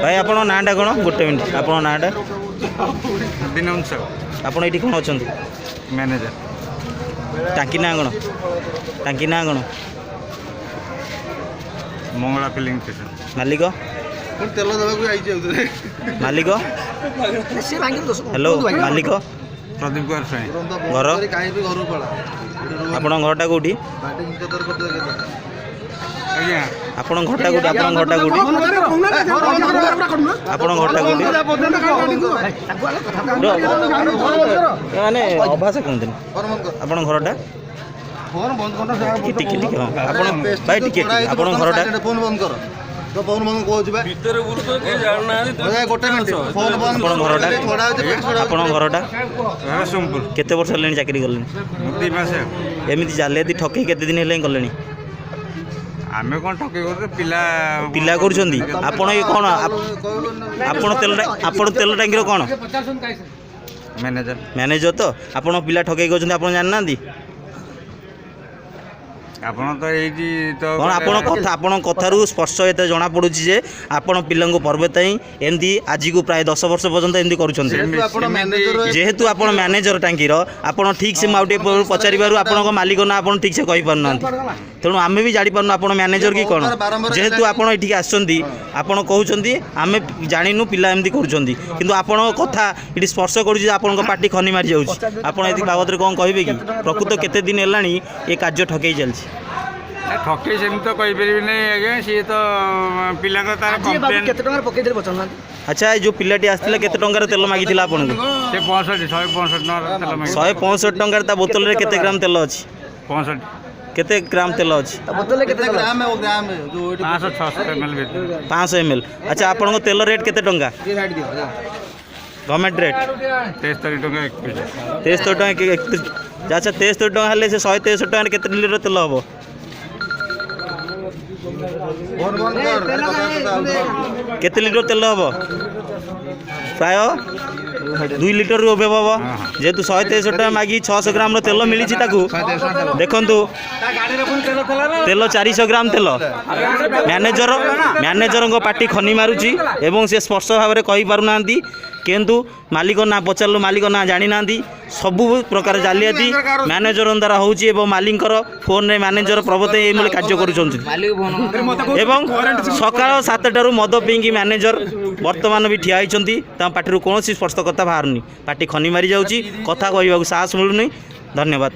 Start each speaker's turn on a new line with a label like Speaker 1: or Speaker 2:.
Speaker 1: भाई आपण नाटा कौन गोटे मिनट आप नाटा आप ये कौन अच्छा
Speaker 2: मैनेजर
Speaker 1: टांकी ना कौन टांकी ना कौन
Speaker 2: मंगला फिलिंग स्टेशन
Speaker 1: मालिक
Speaker 3: तेल देवाक
Speaker 1: मालिक हेलो मालिक
Speaker 2: प्रदीप कुमार स्वाई
Speaker 1: घर
Speaker 3: घर पड़ा
Speaker 1: आपण घरटा कौटी
Speaker 2: आज्ञा
Speaker 1: आपण घरटा कौटी आपण घरटा कौटी आपण घरटा कौटी माने अभाषा कहते आपण घरटा टिके टिके हाँ आपण भाई टिके आपण घरटा
Speaker 3: फोन बंद कर तो फोन बंद कहूँ गोटे मिनट फोन बंद
Speaker 1: आपण घरटा आपण घरटा
Speaker 2: सोमपुर
Speaker 1: केते वर्ष हेलेनी चाकरी करले
Speaker 2: 2 मास
Speaker 1: एमती जालियाती ठकई केते दिन हेले गलेनी
Speaker 2: आम कौन ठके पिला
Speaker 1: पिला करुछंदी आपण ये कोन आपण तेल टांकी रो कोन
Speaker 2: मैनेजर
Speaker 1: मैनेजर तो आपण पिला ठकई करछंदी आपण जान नांदी
Speaker 2: आपण तो एजी तो
Speaker 1: कौन आपण कथा आपण कथारू स्पर्श एते जना पडुची जे आपण पिलांको पर्वताई एमदी आज को प्राय 10 वर्ष पर्यंत एमदी करूछंती जेहेतु आपण मैनेजर टांकी रो आपण ठीक से माउटे पचारि बारु आपण मालिक ना आपण ठीक से कहि परना तेणु आमे भी जानि परनु आपण मैनेजर की कोन जेहेतु आपण एठी आछंती आपण कहउछंती आमे जानिनु पिला एमदी करूछंती किंतु आपण कथा इठी स्पर्श करूची आपण पार्टी खनी मारि जाउची आपण एति बाबत रे कोन कहिबे की प्रकृत केते दिन हेलानी ए कार्य ठकई चलची
Speaker 2: ठके सेम तो कहि परिबे नै आज्ञा सी तो पिला का तार कंप्लेन
Speaker 3: केते टंगर पके दे बचन
Speaker 1: अच्छा जो पिलाटी आसला केते टंकार तेल मागिथिला आपन को
Speaker 2: से 65 165 तेल मागी
Speaker 1: 165 टंकार ता बोतल रे केते ग्राम तेल अछि
Speaker 2: 65
Speaker 1: केते ग्राम तेल अछि
Speaker 3: बोतल केते ग्राम है वो ग्राम है जो
Speaker 2: 500 600 ml
Speaker 1: 500 ml अच्छा आपन को तेल रेट केते टंका गवर्नमेंट रेट
Speaker 2: 73 टका
Speaker 1: 73 टका अच्छा 73 टका हले से 163 टका केते लीटर तेल हबो
Speaker 3: फोन बंद कर
Speaker 1: केते लीटर तेल हबो प्राय 2 लीटर रू ओबे हबो जेतु 163 टका मागी 600 ग्राम रो तेल मिली छि ताकू देखंतु तेल 400 ग्राम तेल मैनेजर को पार्टी खनी मारुची एवं से स्पर्श भाव में कहि पारु नांती किंतु मालिक ना पचारू मालिक ना जानी नांती सबु प्रकार जालियाती मैनेजर द्वारा होची एवं मालिकर फोन रे मैनेजर प्रभुते ए मले कार्य करूछंती एवं सकाळ 7टारू मद पिंगी मैनेजर वर्तमान भी ठिया होइछंती ता पार्टी कौन स्पष्ट कथा बाहरनी पार्टी खनी मारी जाउची कथा कहबाकू साहस मिलुनी धन्यवाद।